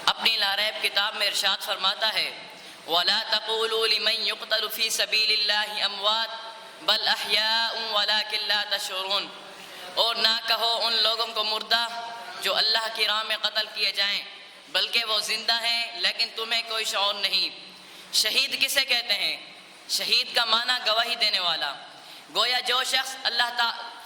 اپنی لاریب کتاب میں ارشاد فرماتا ہے وَلَا تَقُولُوا لِمَنْ يُقْتَلُ فِي سَبِيلِ اللَّهِ أَمْوَاتٌ بَلْ أَحْيَاءٌ وَلَكِنْ لَا تَشْعُرُونَ، اور نہ کہو ان لوگوں کو مردہ جو اللہ کی راہ میں قتل کیے جائیں، بلکہ وہ زندہ ہیں لیکن تمہیں کوئی شعور نہیں۔ شہید کسے کہتے ہیں؟ شہید کا معنی گواہی دینے والا۔ گویا جو شخص اللہ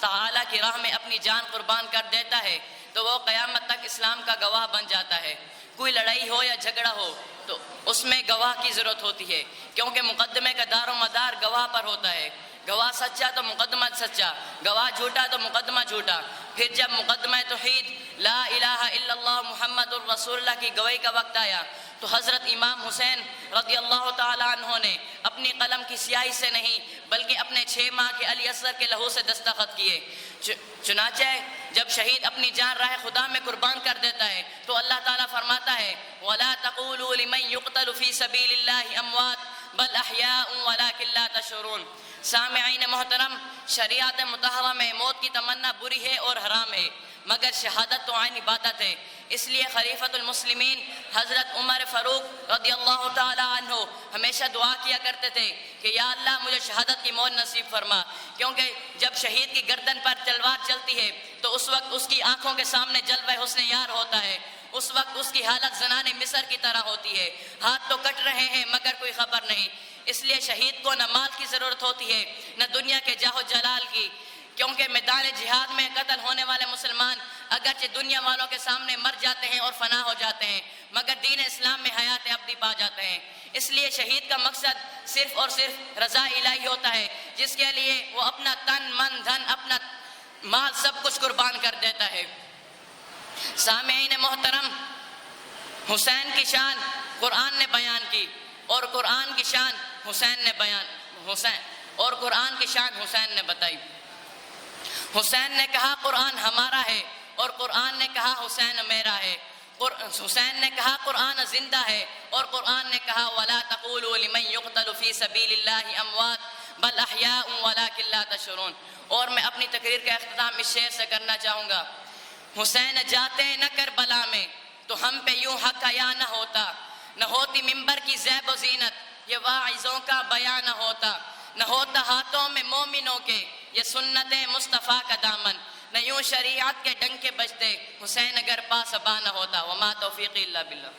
تعالیٰ کی راہ میں اپنی جان قربان کر دیتا ہے تو وہ قیامت تک اسلام کا گواہ بن جاتا ہے۔ کوئی لڑائی ہو یا جھگڑا ہو تو اس میں گواہ کی ضرورت ہوتی ہے، کیونکہ مقدمے کا دار و مدار گواہ پر ہوتا ہے۔ گواہ سچا تو مقدمہ سچا، گواہ جھوٹا تو مقدمہ جھوٹا۔ پھر جب مقدمہ توحید لا الہ الا اللہ محمد الرسول اللہ کی گواہی کا وقت آیا تو حضرت امام حسین رضی اللہ تعالیٰ عنہ نے اپنی قلم کی سیاہی سے نہیں بلکہ اپنے 6 ماہ کے علی اصغر کے لہو سے دستخط کیے۔ چنانچہ جب شہید اپنی جان راہ خدا میں قربان کر دیتا ہے تو اللہ تعالیٰ فرماتا ہے وَلَا تَقُولُوا لِمَنْ يُقْتَلُ فِي سَبِيلِ اللَّهِ أَمْوَاتٌ بَلْ أَحْيَاءٌ وَلَكِنْ لَا تَشْعُرُونَ۔ سامعین محترم، شریعت مطہرہ میں موت کی تمنا بری ہے اور حرام ہے، مگر شہادت تو عین عبادت ہے۔ اس لیے خلیفۃ المسلمین حضرت عمر فاروق رضی اللہ تعالی عنہ ہمیشہ دعا کیا کرتے تھے کہ یا اللہ مجھے شہادت کی موت نصیب فرما، کیونکہ جب شہید کی گردن پر تلوار چلتی ہے تو اس وقت اس کی آنکھوں کے سامنے جلوہ حسن یار ہوتا ہے، اس وقت اس کی حالت زنان مصر کی طرح ہوتی ہے، ہاتھ تو کٹ رہے ہیں مگر کوئی خبر نہیں۔ اس لیے شہید کو نہ مال کی ضرورت ہوتی ہے نہ دنیا کے جاہ و جلال کی، کیونکہ میدان جہاد میں قتل ہونے والے مسلمان اگرچہ دنیا والوں کے سامنے مر جاتے ہیں اور فنا ہو جاتے ہیں مگر دین اسلام میں حیات ابدی پا جاتے ہیں۔ اس لیے شہید کا مقصد صرف اور صرف رضا الہی ہوتا ہے، جس کے لیے وہ اپنا تن من دھن اپنا مال سب کچھ قربان کر دیتا ہے۔ سامعین محترم، حسین کی شان قرآن نے بیان کی اور قرآن کی شان قرآن کی شان حسین نے بتائی۔ حسین نے کہا قرآن ہمارا ہے اور قرآن نے کہا حسین میرا ہے۔ حسین نے کہا قرآن زندہ ہے اور قرآن نے کہا وَلَا تَقُولُوا لِمَنْ يُقْتَلُ فِي سَبِيلِ اللَّهِ أَمْوَاتٌ بَلْ أَحْيَاءٌ وَلَكِنْ لَا تَشْعُرُونَ۔ اور میں اپنی تقریر کا اختتام اس شعر سے کرنا چاہوں گا۔ حسین جاتے نہ کربلا میں تو ہم پہ یوں حق حیا نہ ہوتا، نہ ہوتی ممبر کی زیب و زینت یہ واعظوں کا بیان نہ ہوتا، نہ ہوتا ہاتھوں میں مومنوں کے یہ سنت مصطفیٰ کا دامن، نہ یوں شریعت کے ڈنکے بجتے حسین اگر پاسباں نہ ہوتا۔ وما توفیقی الا باللہ۔